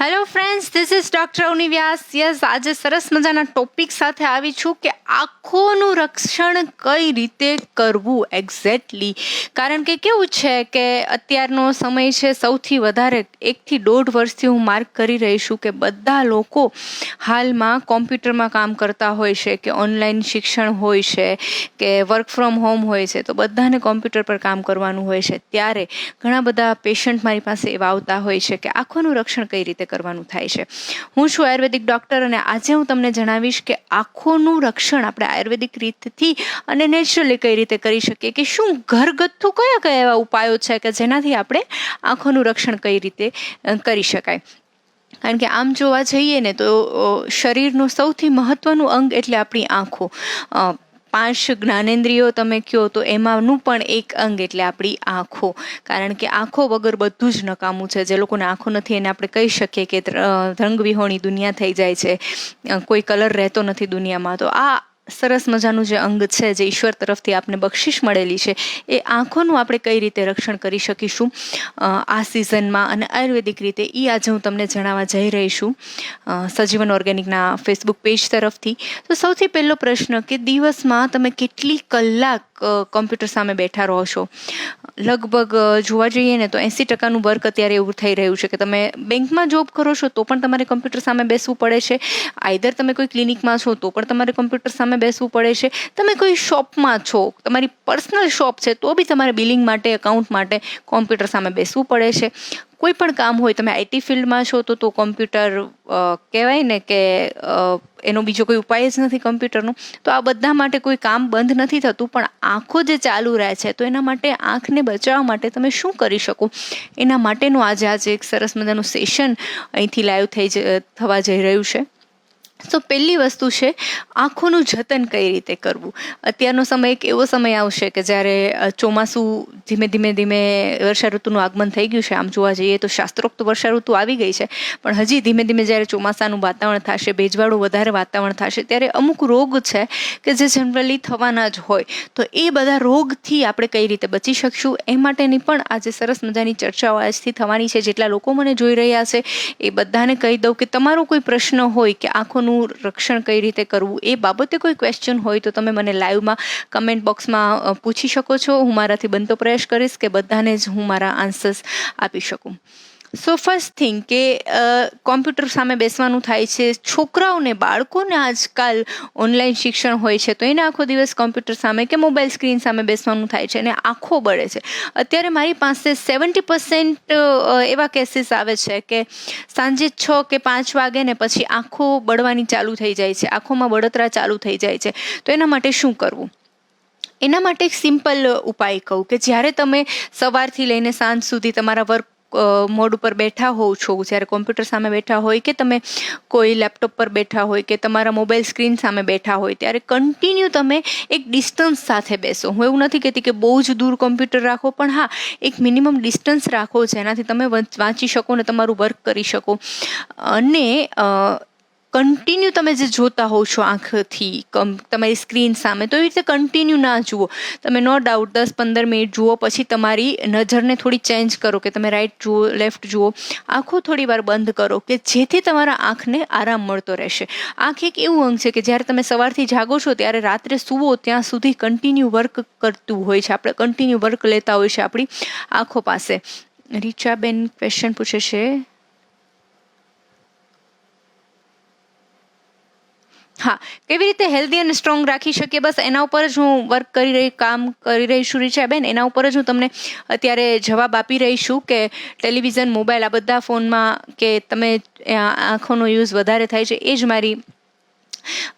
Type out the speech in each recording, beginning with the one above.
Hello friends, this is doctor Avni Vyas. Yes, આજે સરસ મજાના ટોપિક સાથે આવી છું કે આંખોનું રક્ષણ કઈ રીતે કરવું એક્ઝેક્ટલી. કારણ કે કેવું છે કે અત્યારનો સમય છે, સૌથી વધારે 1 થી 1.5 વર્ષથી હું માર્ક કરી રહી છું કે બધા લોકો હાલમાં કોમ્પ્યુટરમાં કામ કરતા હોય છે, કે ઓનલાઈન શિક્ષણ હોય છે, કે વર્ક ફ્રોમ હોમ હોય છે, તો બધાને કોમ્પ્યુટર પર કામ કરવાનું હોય છે. ત્યારે ઘણા બધા પેશન્ટ મારી પાસે એવા આવતા હોય છે કે આંખોનું રક્ષણ કઈ રીતે કરવાનું થાય છે. હું છું આયુર્વેદિક ડોક્ટર અને આજે હું તમને જણાવીશ કે આંખોનું રક્ષણ આપણે આયુર્વેદિક રીતથી અને નેચરલી કઈ રીતે કરી શકીએ, કે શું ઘરગથ્થુ કયા કયા એવા ઉપાયો છે કે જેનાથી આપણે આંખોનું રક્ષણ કઈ રીતે કરી શકાય. કારણ કે આમ જોવા જઈએ ને તો શરીરનું સૌથી મહત્વનું અંગ એટલે આપણી આંખો. 5 જ્ઞાનેન્દ્રિયો તમે કહો તો એમાંનું પણ એક અંગ એટલે આપણી આંખો. કારણ કે આંખો વગર બધું જ નકામું છે. જે લોકોને આંખો નથી એને આપણે કહી શકીએ કે રંગવિહોણી દુનિયા થઈ જાય છે, કોઈ કલર રહેતો નથી દુનિયામાં. તો આ સરસ મજાનું જે અંગ છે, જે ઈશ્વર તરફથી આપને બક્ષિસ મળેલી છે, એ આંખોનું આપણે કઈ રીતે રક્ષણ કરી શકીશું આ સિઝનમાં અને આયુર્વેદિક રીતે, એ આજે હું તમને જણાવવા જઈ રહી છું સજીવન ઓર્ગેનિકના ફેસબુક પેજ તરફથી. તો સૌથી પહેલો પ્રશ્ન કે દિવસમાં તમે કેટલી કલાક કોમ્પ્યુટર સામે બેઠા રહો છો? લગભગ જોવા જઈએ ને તો 80% વર્ક અત્યારે એવું થઈ રહ્યું છે કે તમે બેંકમાં જોબ કરો છો તો પણ તમારે કોમ્પ્યુટર સામે બેસવું પડે છે. આઈધર તમે કોઈ ક્લિનિકમાં છો તો પણ તમારે કોમ્પ્યુટર સામે બેસવું પડે છે. તમે કોઈ શોપમાં છો, તમારી પર્સનલ શોપ છે, તો બી તમારે બિલિંગ માટે, એકાઉન્ટ માટે કોમ્પ્યુટર સામે બેસવું પડે છે. કોઈ પણ કામ હોય, તમે આઈટી ફિલ્ડમાં છો તો કોમ્પ્યુટર કહેવાય ને કે એનો બીજો કોઈ ઉપાય જ નથી કોમ્પ્યુટરનો. તો આ બધા માટે કોઈ કામ બંધ નથી થતું, પણ આંખો જે ચાલુ રહે છે તો એના માટે, આંખને બચાવવા માટે તમે શું કરી શકો એના માટેનું આજે એક સરસ મજાનું સેશન અહીંથી લાઈવ થવા જઈ રહ્યું છે. તો પહેલી વસ્તુ છે આંખોનું જતન કઈ રીતે કરવું. અત્યારનો સમય એક એવો સમય આવશે કે જ્યારે ચોમાસું ધીમે ધીમે વર્ષા ઋતુનું આગમન થઈ ગયું છે. આમ જોવા જઈએ તો શાસ્ત્રોક્ત વર્ષા ઋતુ આવી ગઈ છે, પણ હજી ધીમે ધીમે જ્યારે ચોમાસાનું વાતાવરણ થશે, ભેજવાળું વધારે વાતાવરણ થશે, ત્યારે અમુક રોગ છે કે જે જનરલી થવાના જ હોય. તો એ બધા રોગથી આપણે કઈ રીતે બચી શકશું એ માટેની પણ આજે સરસ મજાની ચર્ચાઓ આજથી થવાની છે. જેટલા લોકો મને જોઈ રહ્યા છે એ બધાને કહી દઉં કે તમારો કોઈ પ્રશ્ન હોય કે આંખોનું રક્ષણ કઈ રીતે કરવું એ બાબતે કોઈ ક્વેશ્ચન હોય તો તમે મને લાઈવમાં કમેન્ટ બોક્સમાં પૂછી શકો છો. હું મારાથી બનતો પ્રયાસ કરીશ કે બધાને જ હું મારા આન્સર્સ આપી શકું. સો ફર્સ્ટ થિંગ કે કોમ્પ્યુટર સામે બેસવાનું થાય છે. છોકરાઓને, બાળકોને આજકાલ ઓનલાઈન શિક્ષણ હોય છે તો એને આખો દિવસ કોમ્પ્યુટર સામે કે મોબાઈલ સ્ક્રીન સામે બેસવાનું થાય છે અને આંખો બળે છે. અત્યારે મારી પાસે 70% એવા કેસીસ આવે છે કે સાંજે 6 કે 5 વાગે ને પછી આંખો બળવાની ચાલુ થઈ જાય છે, આંખોમાં બળતરા ચાલુ થઈ જાય છે. તો એના માટે શું કરવું? એના માટે એક સિમ્પલ ઉપાય કહું કે જ્યારે તમે સવારથી લઈને સાંજ સુધી તમારા વર્ક મોડ ઉપર બેઠા હોવ છો, જ્યારે કોમ્પ્યુટર સામે બેઠા હોય કે તમે કોઈ લેપટોપ પર બેઠા હોય કે તમારા મોબાઈલ સ્ક્રીન સામે બેઠા હોય, ત્યારે કન્ટિન્યુ તમે એક ડિસ્ટન્સ સાથે બેસો. હું એવું નથી કહેતી કે બહુ જ દૂર કોમ્પ્યુટર રાખો, પણ હા, એક મિનિમમ ડિસ્ટન્સ રાખો જેનાથી તમે વાંચી શકો ને તમારું વર્ક કરી શકો. અને કન્ટિન્યુ તમે જે જોતા હોવ છો આંખથી તમારી સ્ક્રીન સામે, તો એવી રીતે કન્ટિન્યુ ના જુઓ. તમે નો ડાઉટ 10-15 મિનિટ જુઓ, પછી તમારી નજરને થોડી ચેન્જ કરો કે તમે રાઈટ જુઓ, લેફ્ટ જુઓ. આંખો થોડી વાર બંધ કરો કે જેથી તમારા આંખને આરામ મળતો રહેશે. આંખ એક એવું અંગ છે કે જ્યારે તમે સવારથી જાગો છો ત્યારે રાત્રે સૂવો ત્યાં સુધી કન્ટિન્યુ વર્ક કરતું હોય છે. આપણે કન્ટિન્યુ વર્ક લેતા હોય છે આપણી આંખો પાસે. રીચાબેન ક્વેશ્ચન પૂછે છે. હા, કેવી રીતે હેલ્ધી અને સ્ટ્રોંગ રાખી શકીએ, બસ એના ઉપર જ હું કામ કરી રહી છું રીચાબેન. એના ઉપર જ હું તમને અત્યારે જવાબ આપી રહી છું કે ટેલિવિઝન, મોબાઈલ, આ બધા ફોનમાં કે તમે આંખોનો યુઝ વધારે થાય છે. એ જ મારી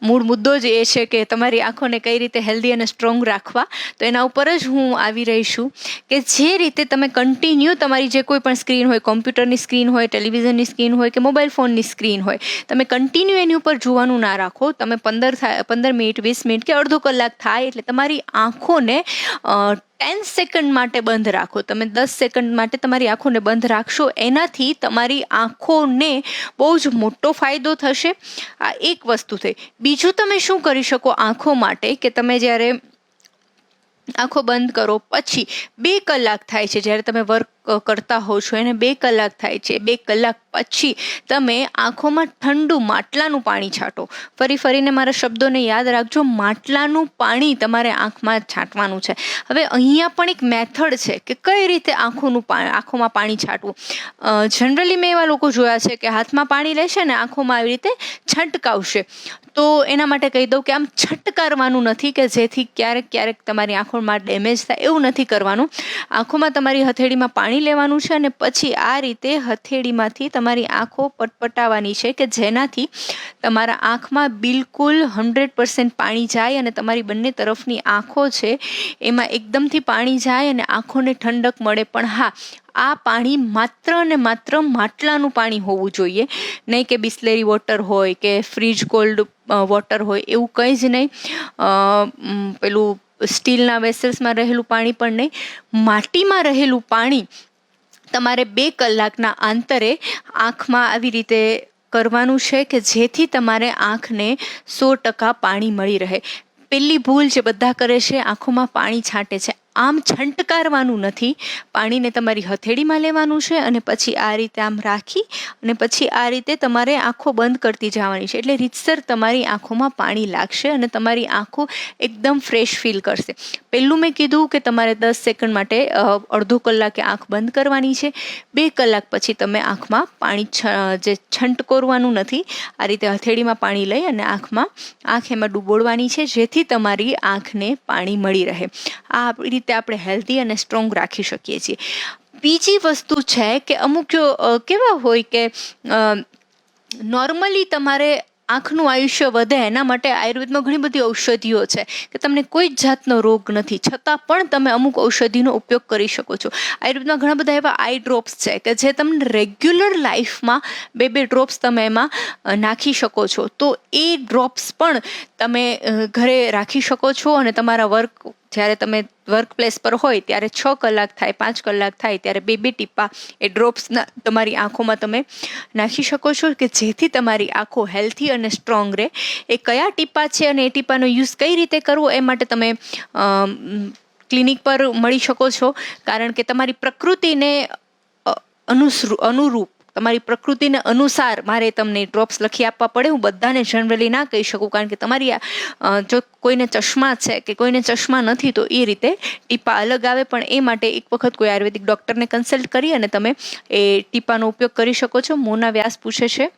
મૂળ મુદ્દો જ એ છે કે તમારી આંખોને કઈ રીતે હેલ્ધી અને સ્ટ્રોંગ રાખવા. તો એના ઉપર જ હું આવી રહી છું કે જે રીતે તમે કન્ટિન્યુ તમારી જે કોઈ પણ સ્ક્રીન હોય, કોમ્પ્યુટરની સ્ક્રીન હોય, ટેલિવિઝનની સ્ક્રીન હોય કે મોબાઈલ ફોનની સ્ક્રીન હોય, તમે કન્ટિન્યુ એની ઉપર જોવાનું ના રાખો. તમે 15 મિનિટ, 20 મિનિટ કે અડધો કલાક થાય એટલે તમારી આંખોને 10 સેકન્ડ માટે બંધ રાખો. તમે 10 સેકન્ડ માટે તમારી આંખોને બંધ રાખશો, એનાથી તમારી આંખોને બહુ જ મોટો ફાયદો થશે. આ એક વસ્તુ થઈ. બીજું તમે શું કરી શકો આંખો માટે કે તમે જ્યારે આંખો બંધ કરો પછી 2 કલાક થાય છે, જ્યારે તમે વર્ક કરતા હો છો એને 2 કલાક થાય છે. 2 કલાક પછી તમે આંખોમાં ઠંડુ માટલાનું પાણી છાંટો. ફરીને મારા શબ્દોને યાદ રાખજો, માટલાનું પાણી તમારે આંખમાં છાંટવાનું છે. હવે અહીંયા પણ એક મેથડ છે કે કઈ રીતે આંખોમાં પાણી છાંટવું. જનરલી મેં એવા લોકો જોયા છે કે હાથમાં પાણી લેશે ને આંખોમાં આવી રીતે છંટકાવશે. તો એના માટે કહી દઉં કે આમ છટકારવાનું નથી કે જેથી ક્યારેક તમારી આંખોમાં ડેમેજ થાય, એવું નથી કરવાનું. આંખોમાં તમારી હથેળીમાં પાણી લેવાનું છે અને પછી આ રીતે હથેળીમાંથી તમારી આંખો પટપટાવવાની છે કે જેનાથી તમારા આંખમાં બિલકુલ 100% પાણી જાય અને તમારી બંને તરફની આંખો છે એમાં એકદમથી પાણી જાય અને આંખોને ઠંડક મળે. પણ હા, આ પાણી માત્ર ને માત્ર માટલાનું પાણી હોવું જોઈએ, નહીં કે બિસ્લેરી વોટર હોય કે ફ્રીજ કોલ્ડ વોટર હોય, એવું કંઈ જ નહીં. પેલું સ્ટીલના વેસલ્સમાં રહેલું પાણી પણ નહીં. માટીમાં રહેલું પાણી તમારે 2 કલાકના અંતરે આંખમાં આવી રીતે કરવાનું છે કે જેથી તમારે આંખને 100% પાણી મળી રહે. પહેલી ભૂલ જે બધા કરે છે, આંખોમાં પાણી છાંટે છે. આમ છંટકારવાનું નથી, પાણીને તમારી હથેળીમાં લેવાનું છે અને પછી આ રીતે આમ રાખી અને પછી આ રીતે તમારે આંખો બંધ કરતી જવાની છે. એટલે રીતસર તમારી આંખોમાં પાણી લાગશે અને તમારી આંખો એકદમ ફ્રેશ ફીલ કરશે. પહેલું મેં કીધું કે તમારે 10 સેકન્ડ માટે અડધો કલાકે આંખ બંધ કરવાની છે. 2 કલાક પછી તમે આંખમાં પાણી જે છંટકોરવાનું નથી, આ રીતે હથેળીમાં પાણી લઈ અને આંખ એમાં ડૂબોળવાની છે જેથી તમારી આંખને પાણી મળી રહે. આ રીતે આપણે હેલ્ધી અને સ્ટ્રોંગ રાખી શકીએ છીએ. બીજી વસ્તુ છે કે અમુક કેવા હોય કે નોર્મલી તમારે આંખનું આયુષ્ય વધે એના માટે આયુર્વેદમાં ઘણી બધી ઔષધિઓ છે કે તમને કોઈ જ જાતનો રોગ નથી છતાં પણ તમે અમુક ઔષધિનો ઉપયોગ કરી શકો છો. આયુર્વેદમાં ઘણા બધા એવા આઈ ડ્રોપ્સ છે કે જે તમને રેગ્યુલર લાઈફમાં 2 ડ્રોપ્સ તમે એમાં નાખી શકો છો. તો એ ડ્રોપ્સ પણ તમે ઘરે રાખી શકો છો અને તમારા જ્યારે તમે વર્ક પ્લેસ પર હોય ત્યારે 6 કલાક થાય, 5 કલાક થાય ત્યારે 2 ટીપા એ ડ્રોપ્સના તમારી આંખોમાં તમે નાખી શકો છો કે જેથી તમારી આંખો હેલ્થી અને સ્ટ્રોંગ રહે. એ કયા ટીપા છે અને એ ટીપાનો યુઝ કઈ રીતે કરવો એ માટે તમે ક્લિનિક પર મળી શકો છો, કારણ કે તમારી પ્રકૃતિને અનુરૂપ, તમારી પ્રકૃતિને અનુસાર મારે તમને ડ્રોપ્સ લખી આપવા પડે. હું બધાને જનરલી ના કહી શકું, કારણ કે તમારી જો કોઈને ચશ્મા છે કે કોઈને ચશ્મા નથી તો એ રીતે ટીપા અલગ આવે. પણ એ માટે એક વખત કોઈ આયુર્વેદિક ડૉક્ટરને કન્સલ્ટ કરી અને તમે એ ટીપાનો ઉપયોગ કરી શકો છો. મોના વ્યાસ પૂછે છે,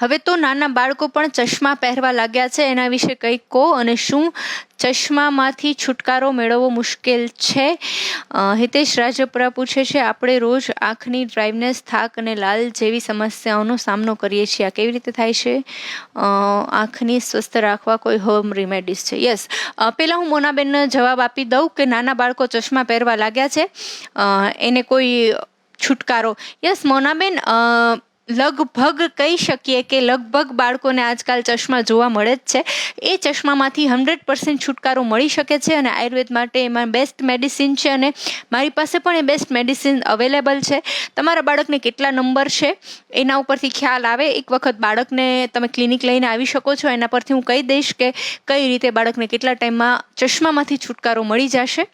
હવે તો નાના બાળકો પણ ચશ્મા પહેરવા લાગ્યા છે, એના વિશે કંઈક કહો અને શું ચશ્મામાંથી છુટકારો મેળવવો મુશ્કેલ છે? હિતેશ રાજપરા પૂછે છે, આપણે રોજ આંખની ડ્રાઇવનેસ, થાક અને લાલ જેવી સમસ્યાઓનો સામનો કરીએ છીએ, આ કેવી રીતે થાય છે? આંખની સ્વસ્થ રાખવા કોઈ હોમ રેમેડીઝ છે? યસ, પહેલાં હું મોનાબેનને જવાબ આપી દઉં કે નાના બાળકો ચશ્મા પહેરવા લાગ્યા છે, એને કોઈ છુટકારો? યસ મોનાબેન, લગભગ કહી શકીએ કે લગભગ બાળકોને આજકાલ ચશ્મા જોવા મળે જ છે. એ ચશ્મામાંથી 100% છુટકારો મળી શકે છે અને આયુર્વેદ માટે એમાં બેસ્ટ મેડિસિન છે અને મારી પાસે પણ એ બેસ્ટ મેડિસિન અવેલેબલ છે. તમારા બાળકને કેટલા નંબર છે એના ઉપરથી ખ્યાલ આવે. એક વખત બાળકને તમે ક્લિનિક લઈને આવી શકો છો, એના પરથી હું કહી દઈશ કે કઈ રીતે બાળકને કેટલા ટાઈમમાં ચશ્મામાંથી છુટકારો મળી જશે.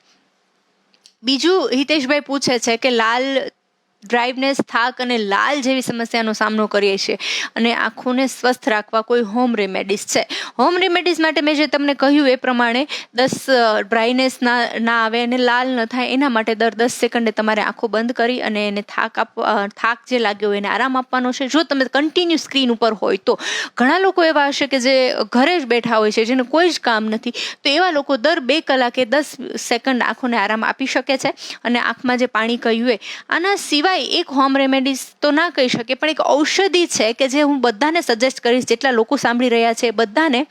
બીજું હિતેશભાઈ પૂછે છે કે લાલ ડ્રાઇવનેસ, થાક અને લાલ જેવી સમસ્યાનો સામનો કરીએ છીએ અને આંખોને સ્વસ્થ રાખવા કોઈ હોમ રેમેડીઝ છે? હોમ રેમેડીઝ માટે મેં જે તમને કહ્યું એ પ્રમાણે ડ્રાયનેસ ના આવે અને લાલ ન થાય એના માટે દર 10 સેકન્ડે તમારે આંખો બંધ કરી અને એને થાક જે લાગ્યો હોય એને આરામ આપવાનો છે. જો તમે કન્ટિન્યુ સ્ક્રીન ઉપર હોય તો ઘણા લોકો એવા હશે કે જે ઘરે જ બેઠા હોય છે, જેને કોઈ જ કામ નથી, તો એવા લોકો દર 2 કલાકે 10 સેકન્ડ આંખોને આરામ આપી શકે છે અને આંખમાં જે પાણી કહ્યું હોય. આના સિવાય એક હોમ રેમેડીઝ તો ના કહી શકે પણ એક ઔષધિ છે કે જે હું બધાને સજેસ્ટ કરીશ, જેટલા લોકો સાંભળી રહ્યા છે બધાને,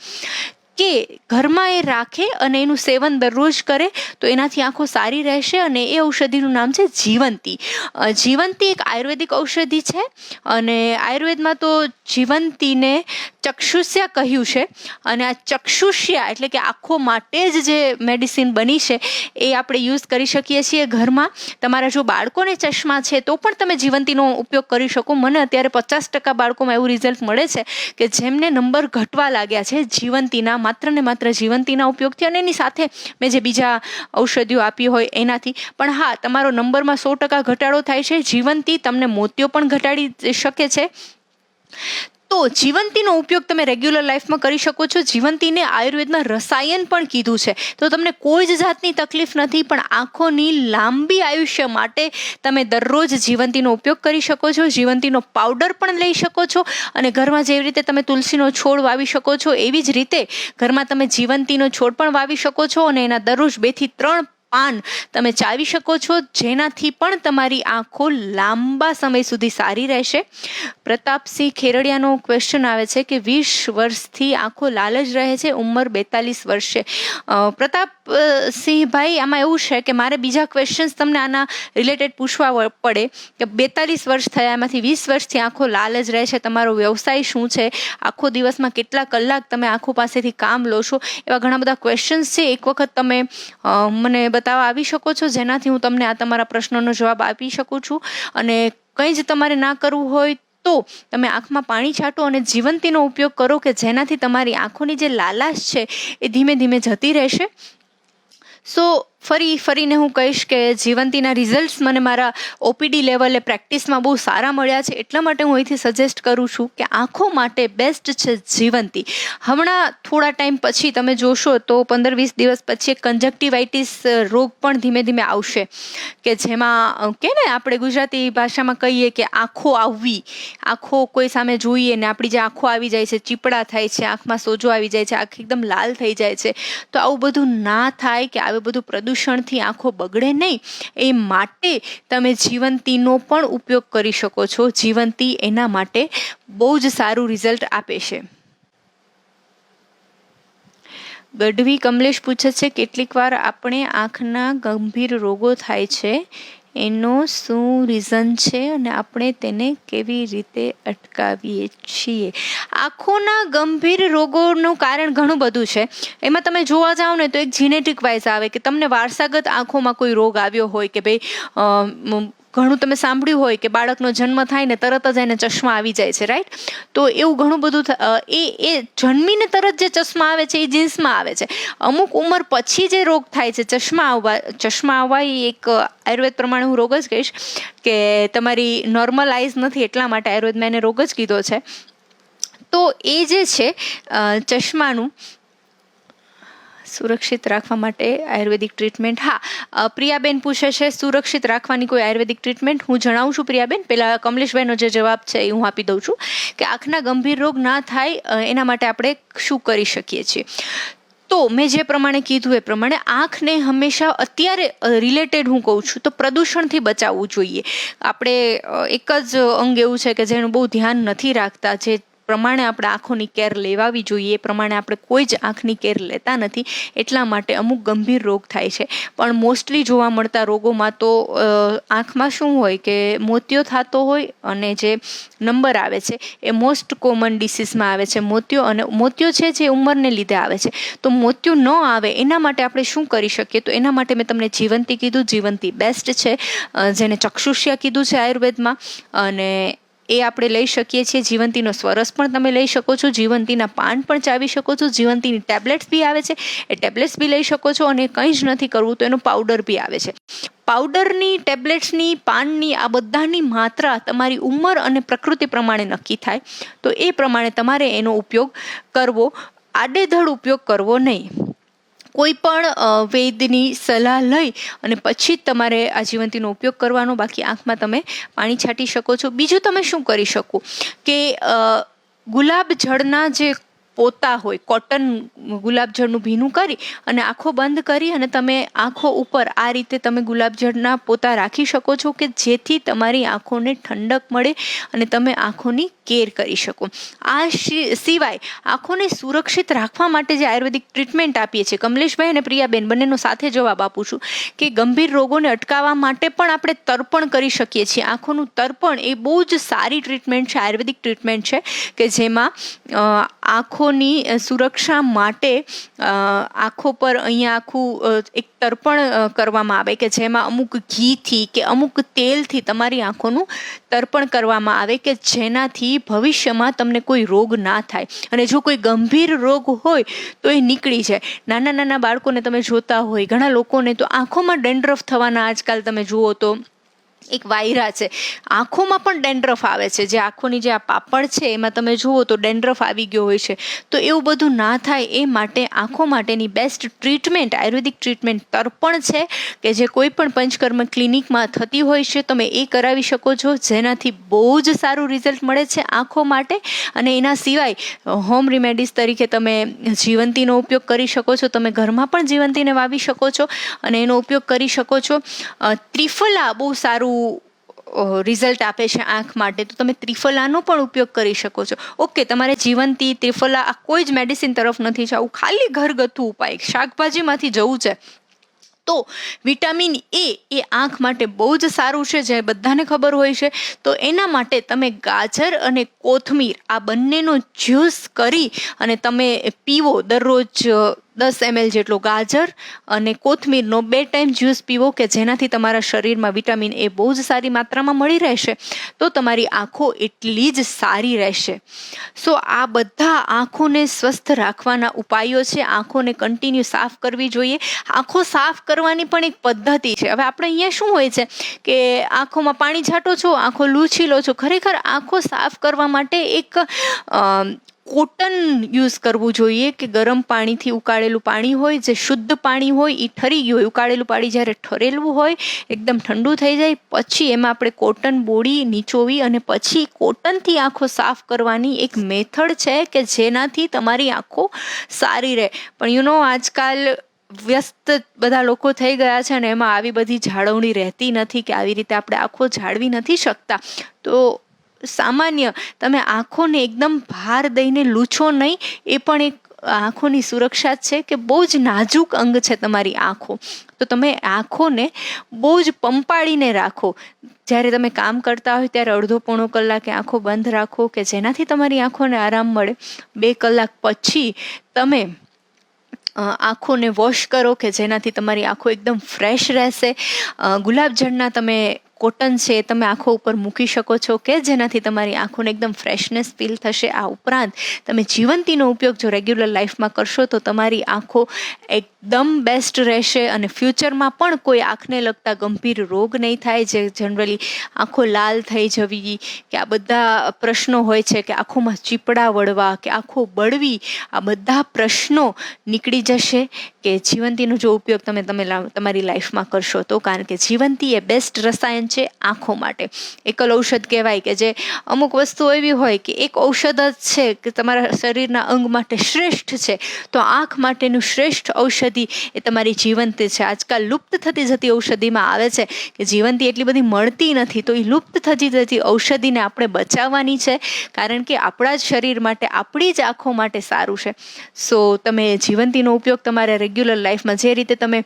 કે ઘરમાં એ રાખે અને એનું સેવન દરરોજ કરે તો એનાથી આંખો સારી રહેશે. અને એ ઔષધિનું નામ છે જીવંતી. જીવંતી એક આયુર્વેદિક ઔષધિ છે અને આયુર્વેદમાં તો જીવંતીને ચક્ષુષ્યા કહ્યું છે અને આ ચક્ષુષ્યા એટલે કે આંખો માટે જ જે મેડિસિન બની છે એ આપણે યુઝ કરી શકીએ છીએ ઘરમાં. તમારા જો બાળકોને ચશ્મા છે તો પણ તમે જીવંતીનો ઉપયોગ કરી શકો. મને અત્યારે 50% બાળકોમાં એવું રિઝલ્ટ મળે છે કે જેમને નંબર ઘટવા લાગ્યા છે જીવંતીના માત્ર ને માત્ર જીવંતીના ઉપયોગથી અને એની સાથે મેં જે બીજા ઔષધિઓ આપી હોય એનાથી. પણ હા, તમારો નંબરમાં 100% ઘટાડો થાય છે. જીવંતી તમને મોતિયો પણ ઘટાડી શકે છે. તો જીવંતીનો ઉપયોગ તમે રેગ્યુલર લાઈફમાં કરી શકો છો. જીવંતીને આયુર્વેદમાં રસાયણ પણ કીધું છે. તો તમને કોઈ જ જાતની તકલીફ નથી, પણ આંખોની લાંબી આયુષ્ય માટે તમે દરરોજ જીવંતીનો ઉપયોગ કરી શકો છો. જીવંતીનો પાવડર પણ લઈ શકો છો, અને ઘરમાં જેવી રીતે તમે તુલસીનો છોડ વાવી શકો છો એવી જ રીતે ઘરમાં તમે જીવંતીનો છોડ પણ વાવી શકો છો, અને એના દરરોજ 2 થી 3 પાન તમે ચાવી શકો છો, જેનાથી પણ તમારી આંખો લાંબા સમય સુધી સારી રહેશે. પ્રતાપસિંહ ખેરડિયાનો ક્વેશ્ચન આવે છે કે 20 વર્ષથી આંખો લાલ જ રહે છે, ઉંમર 42 વર્ષ છે. પ્રતાપસિંહ ભાઈ, આમાં એવું છે કે મારે બીજા ક્વેશ્ચન્સ તમને આના રિલેટેડ પૂછવા પડે કે 42 વર્ષ થયા, એમાંથી 20 વર્ષથી આંખો લાલ જ રહે છે, તમારો વ્યવસાય શું છે, આખો દિવસમાં કેટલા કલાક તમે આંખો પાસેથી કામ લો છો, એવા ઘણા બધા ક્વેશ્ચન્સ છે. એક વખત તમે મને બતાવવા આવી શકો છો, જેનાથી હું તમને આ તમારા પ્રશ્નોનો જવાબ આપી શકું છું. અને કંઈ જ તમારે ના કરવું હોય તો તમે આંખમાં પાણી છાંટો અને જીવંતીનો ઉપયોગ કરો, કે જેનાથી તમારી આંખોની જે લાલાશ છે એ ધીમે ધીમે જતી રહેશે. ફરીને હું કહીશ કે જીવંતીના રિઝલ્ટ્સ મને મારા ઓપીડી લેવલે પ્રેક્ટિસમાં બહુ સારા મળ્યા છે. એટલા માટે હું અહીંથી સજેસ્ટ કરું છું કે આંખો માટે બેસ્ટ છે જીવંતી. હમણાં થોડા ટાઈમ પછી તમે જોશો તો 15-20 દિવસ પછી એક કંજક્ટિવાઇટિસ રોગ પણ ધીમે ધીમે આવશે, કે જેમાં કે ને આપણે ગુજરાતી ભાષામાં કહીએ કે આંખો આવવી, આંખો કોઈ સામે જોઈએ ને આપણી જે આંખો આવી જાય છે, ચીપડા થાય છે, આંખમાં સોજો આવી જાય છે, આંખ એકદમ લાલ થઈ જાય છે. તો આવું બધું ના થાય, કે આવું બધું પ્રદૂષણથી આંખો બગડે નહીં, એ માટે તમે જીવંતીનો પણ ઉપયોગ કરી શકો છો. જીવંતી એના માટે બહુ જ સારું રિઝલ્ટ આપે છે. ગઢવી કમલેશ પૂછે છે, કેટલીક વાર આપણે આંખના ગંભીર રોગો થાય છે, એનો શું રીઝન છે અને આપણે તેને કેવી રીતે અટકાવીએ છીએ? આંખોના ગંભીર રોગોનું કારણ ઘણું બધું છે. એમાં તમે જોવા જાઓ ને તો એક જીનેટિક વાઇઝ આવે, કે તમને વારસાગત આંખોમાં કોઈ રોગ આવ્યો હોય, કે ભાઈ ઘણું તમે સાંભળ્યું હોય કે બાળકનો જન્મ થાય ને તરત જ એને ચશ્મા આવી જાય છે, રાઈટ? તો એવું ઘણું બધું એ જન્મીને તરત જે ચશ્મા આવે છે એ જીન્સમાં આવે છે. અમુક ઉંમર પછી જે રોગ થાય છે, ચશ્મા આવવા એ એક આયુર્વેદ પ્રમાણે હું રોગ જ કહીશ, કે તમારી નોર્મલ આઈઝ નથી, એટલા માટે આયુર્વેદમાં એને રોગ જ કીધો છે. તો એ જે છે ચશ્માનું સુરક્ષિત રાખવા માટે આયુર્વેદિક ટ્રીટમેન્ટ. હા, પ્રિયાબેન પૂછે છે સુરક્ષિત રાખવાની કોઈ આયુર્વેદિક ટ્રીટમેન્ટ. હું જણાવું છું પ્રિયાબેન. પહેલા કમલેશભાઈનો જે જવાબ છે એ હું આપી દઉં છું, કે આંખના ગંભીર રોગ ના થાય એના માટે આપણે શું કરી શકીએ છીએ. તો મેં જે પ્રમાણે કીધું એ પ્રમાણે આંખને હંમેશા અત્યારે રિલેટેડ હું કહું છું તો પ્રદૂષણથી બચાવવું જોઈએ. આપણે એક જ અંગ એવું છે કે જેનું બહુ ધ્યાન નથી રાખતા, જે પ્રમાણે આપણે આંખોની કેર લેવાવી જોઈએ એ પ્રમાણે આપણે કોઈ જ આંખની કેર લેતા નથી, એટલા માટે અમુક ગંભીર રોગ થાય છે. પણ મોસ્ટલી જોવા મળતા રોગોમાં તો આંખમાં શું હોય કે મોતિયો થતો હોય, અને જે નંબર આવે છે એ મોસ્ટ કોમન ડિસીઝમાં આવે છે મોતિયો. અને મોતિયો છે જે ઉંમરને લીધે આવે છે. તો મોતિયો ન આવે એના માટે આપણે શું કરી શકીએ? તો એના માટે મેં તમને જીવંતી કીધું. જીવંતી બેસ્ટ છે, જેને ચક્ષુષ્યા કીધું છે આયુર્વેદમાં, અને એ આપણે લઈ શકીએ છીએ. જીવંતીનો સ્વરસ પણ તમે લઈ શકો છો, જીવંતીના પાન પણ ચાવી શકો છો, જીવંતીની ટેબ્લેટ્સ બી આવે છે, એ ટેબ્લેટ્સ બી લઈ શકો છો. અને કંઈ જ નથી કરવું તો એનો પાવડર બી આવે છે. પાવડરની, ટેબ્લેટ્સની, પાનની, આ બધાની માત્રા તમારી ઉંમર અને પ્રકૃતિ પ્રમાણે નક્કી થાય. તો એ પ્રમાણે તમારે એનો ઉપયોગ કરવો, આડેધડ ઉપયોગ કરવો નહીં. કોઈ પણ વૈદ્યની સલાહ લઈ અને પછી જ તમારે આ જીવંતીનો ઉપયોગ કરવાનો. બાકી આંખમાં તમે પાણી છાંટી શકો છો. બીજું તમે શું કરી શકો કે ગુલાબ જળના જે પોતા હોય, કોટન ગુલાબજળનું ભીનું કરી અને આંખો બંધ કરી અને તમે આંખો ઉપર આ રીતે તમે ગુલાબજળના પોતા રાખી શકો છો, કે જેથી તમારી આંખોને ઠંડક મળે અને તમે આંખોની કેર કરી શકો. આ સિવાય આંખોને સુરક્ષિત રાખવા માટે જે આયુર્વેદિક ટ્રીટમેન્ટ આપીએ છીએ, કમલેશભાઈ અને પ્રિયાબેન બંનેનો સાથે જવાબ આપું છું, કે ગંભીર રોગોને અટકાવવા માટે પણ આપણે તર્પણ કરી શકીએ છીએ. આંખોનું તર્પણ એ બહુ જ સારી ટ્રીટમેન્ટ છે, આયુર્વેદિક ટ્રીટમેન્ટ છે, કે જેમાં આંખોની સુરક્ષા માટે આંખો પર અહીંયા આખું એક તર્પણ કરવામાં આવે, કે જેમાં અમુક ઘીથી કે અમુક તેલથી તમારી આંખોનું તર્પણ કરવામાં આવે, કે જેનાથી જેથી ભવિષ્યમાં તમને કોઈ રોગ ના થાય, અને જો કોઈ ગંભીર રોગ હોય તો એ નીકળી જાય. નાના નાના બાળકોને તમે જોતા હોય, ઘણા લોકોને તો આંખોમાં ડેન્ડ્રફ થવાના આજકાલ તમે જુઓ તો એક વાયરા છે, આંખોમાં પણ ડેન્ડ્રફ આવે છે, જે આંખોની જે આ પાપડ છે એમાં તમે જુઓ તો ડેન્ડ્રફ આવી ગયો હોય છે. તો એવું બધું ના થાય એ માટે આંખો માટેની બેસ્ટ ટ્રીટમેન્ટ આયુર્વેદિક ટ્રીટમેન્ટ તર્પણ છે, કે જે કોઈ પણ પંચકર્મ ક્લિનિકમાં થતી હોય છે. તમે એ કરાવી શકો છો, જેનાથી બહુ જ સારું રિઝલ્ટ મળે છે આંખો માટે. અને એના સિવાય હોમ રેમેડીઝ તરીકે તમે જીવંતીનો ઉપયોગ કરી શકો છો. તમે ઘરમાં પણ જીવંતીને વાવી શકો છો અને એનો ઉપયોગ કરી શકો છો. ત્રિફલા બહુ સારું રિઝલ્ટ આપે છે આંખ માટે, તો તમે ત્રિફલાનો પણ ઉપયોગ કરી શકો છો. ઓકે, તમારે જીવંતી, ત્રિફલા આ કોઈ જ મેડિસિન તરફ નથી જવું, ખાલી ઘરગથ્થુ ઉપાય શાકભાજીમાંથી જવું છે. તો વિટામિન એ આંખ માટે બહુ જ સારું છે, જે બધાને ખબર હોય છે. તો એના માટે તમે ગાજર અને કોથમીર આ બંનેનો જ્યુસ કરી અને તમે પીવો. દરરોજ 10 ml જેટલો ગાજર અને કોથમીરનો 2 ટાઈમ જ્યુસ પીવો, કે જેનાથી તમારા શરીરમાં વિટામિન એ બહુ જ સારી માત્રામાં મળી રહેશે. તો તમારી આંખો એટલી જ સારી રહેશે. સો આ બધા આંખોને સ્વસ્થ રાખવાના ઉપાયો છે. આંખોને કન્ટિન્યુ સાફ કરવી જોઈએ. આંખો સાફ કરવાની પણ એક પદ્ધતિ છે. હવે આપણે અહીંયા શું હોય છે કે આંખોમાં પાણી છાંટો છો, આંખો લૂછી લો છો. ખરેખર આંખો સાફ કરવા માટે એક કોટન યુઝ કરવું જોઈએ, કે ગરમ પાણીથી ઉકાળેલું પાણી હોય, જે શુદ્ધ પાણી હોય, એ ઠરી ગયું હોય. ઉકાળેલું પાણી જ્યારે ઠરેલું હોય, એકદમ ઠંડુ થઈ જાય, પછી એમાં આપણે કોટન બોળી નીચોવી અને પછી કોટનથી આંખો સાફ કરવાની એક મેથડ છે, કે જેનાથી તમારી આંખો સારી રહે. પણ આજકાલ વ્યસ્ત બધા લોકો થઈ ગયા છે, અને એમાં આવી બધી જાળવણી રહેતી નથી, કે આવી રીતે આપણે આંખો જાળવી નથી શકતા. તો સામાન્ય તમે આંખોને એકદમ ભાર દઈને લૂછો નહીં, એ પણ એક આંખોની સુરક્ષા છે, કે બહુ જ નાજુક અંગ છે તમારી આંખો. તો તમે આંખોને બહુ જ પંપાળીને રાખો. જ્યારે તમે કામ કરતા હોય ત્યારે અડધો પોણો કલાકે આંખો બંધ રાખો, કે જેનાથી તમારી આંખોને આરામ મળે. 2 કલાક પછી તમે આંખોને વોશ કરો, કે જેનાથી તમારી આંખો એકદમ ફ્રેશ રહેશે. ગુલાબજળના તમે કોટન છે તમે આંખો ઉપર મૂકી શકો છો, કે જેનાથી તમારી આંખોને એકદમ ફ્રેશનેસ ફીલ થશે. આ ઉપરાંત તમે જીવંતીનો ઉપયોગ જો રેગ્યુલર લાઈફમાં કરશો તો તમારી આંખો એકદમ બેસ્ટ રહેશે, અને ફ્યુચરમાં પણ કોઈ આંખને લગતા ગંભીર રોગ નહીં થાય, જે જનરલી આંખો લાલ થઈ જવી, કે આ બધા પ્રશ્નો હોય છે, કે આંખોમાં ચીપડા વળવા, કે આંખો બળવી, આ બધા પ્રશ્નો નીકળી જશે, કે જીવંતીનો જો ઉપયોગ તમે તમારી લાઈફમાં કરશો તો. કારણ કે જીવંતી એ બેસ્ટ રસાયણ છે આંખો માટે. એકલ ઔષધ કહેવાય, કે જે અમુક વસ્તુ એવી હોય કે એક ઔષધ જ છે કે તમારા શરીરના અંગ માટે શ્રેષ્ઠ છે, તો આંખ માટેનું શ્રેષ્ઠ ઔષધિ એ તમારી જીવંતી છે. આજકાલ લુપ્ત થતી જતી ઔષધિમાં આવે છે કે જીવંતી એટલી બધી મળતી નથી, તો એ લુપ્ત થતી જતી ઔષધિને આપણે બચાવવાની છે, કારણ કે આપણા જ શરીર માટે, આપણી જ આંખો માટે સારું છે. સો તમે જીવંતીનો ઉપયોગ તમારા રેગ્યુલર લાઈફમાં, જે રીતે તમે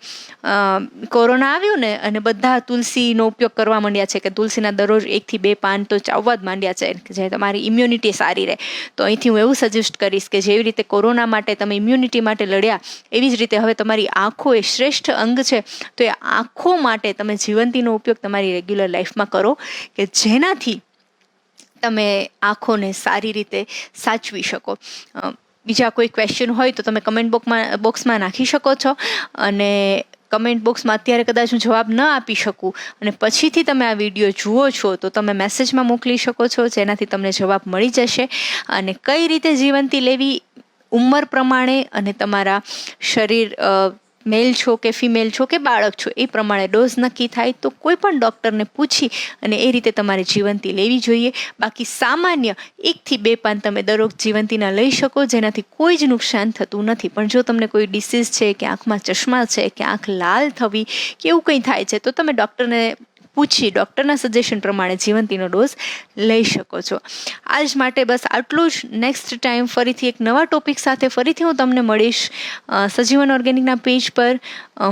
કોરોના આવ્યું ને અને બધા તુલસીનો ઉપયોગ કરવા માંડ્યા છે, કે તુલસીના દરરોજ 1 થી 2 પાન તો ચાવવા જ માંડ્યા છે, કે જે તમારી ઇમ્યુનિટી સારી રહે. તો અહીંથી હું એવું સજેસ્ટ કરીશ કે જેવી રીતે કોરોના માટે તમે ઇમ્યુનિટી માટે લડ્યા, એવી જ રીતે હવે તમારી આંખો એ શ્રેષ્ઠ અંગ છે, તો એ આંખો માટે તમે જીવંતીનો ઉપયોગ તમારી રેગ્યુલર લાઈફમાં કરો, કે જેનાથી તમે આંખોને સારી રીતે સાચવી શકો. બીજા કોઈ ક્વેશ્ચન હોય તો તમે કમેન્ટ બોક્સમાં નાખી શકો છો, અને કમેન્ટ બોક્સમાં અત્યારે કદાચ હું જવાબ ન આપી શકું અને પછીથી તમે આ વિડીયો જુઓ છો તો તમે મેસેજમાં મોકલી શકો છો, જેનાથી તમને જવાબ મળી જશે. અને કઈ રીતે જીવંતી લેવી ઉંમર પ્રમાણે, અને તમારા શરીર મેલ છો કે ફિમેલ છો કે બાળક છો એ પ્રમાણે ડોઝ નક્કી થાય, તો કોઈ પણ ડૉક્ટરને પૂછી અને એ રીતે તમારે જીવંતી લેવી જોઈએ. બાકી સામાન્ય 1 થી 2 પાન તમે દરરોજ જીવંતીના લઈ શકો, જેનાથી કોઈ જ નુકસાન થતું નથી. પણ જો તમને કોઈ ડિસીઝ છે, કે આંખમાં ચશ્મા છે, કે આંખ લાલ થવી કે એવું કંઈ થાય છે, તો તમે ડૉક્ટરને પૂછી ડૉક્ટરના સજેશન પ્રમાણે જીવંતીનો ડોઝ લઈ શકો છો. આજ માટે બસ આટલું જ. નેક્સ્ટ ટાઈમ ફરીથી એક નવા ટોપિક સાથે ફરીથી હું તમને મળીશ સજીવન ઓર્ગેનિકના પેજ પર.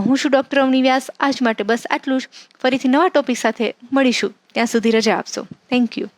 હું છું ડૉક્ટર અવની વ્યાસ. આજ માટે બસ આટલું જ. ફરીથી નવા ટોપિક સાથે મળીશું. ત્યાં સુધી રજા આપશો. Thank you.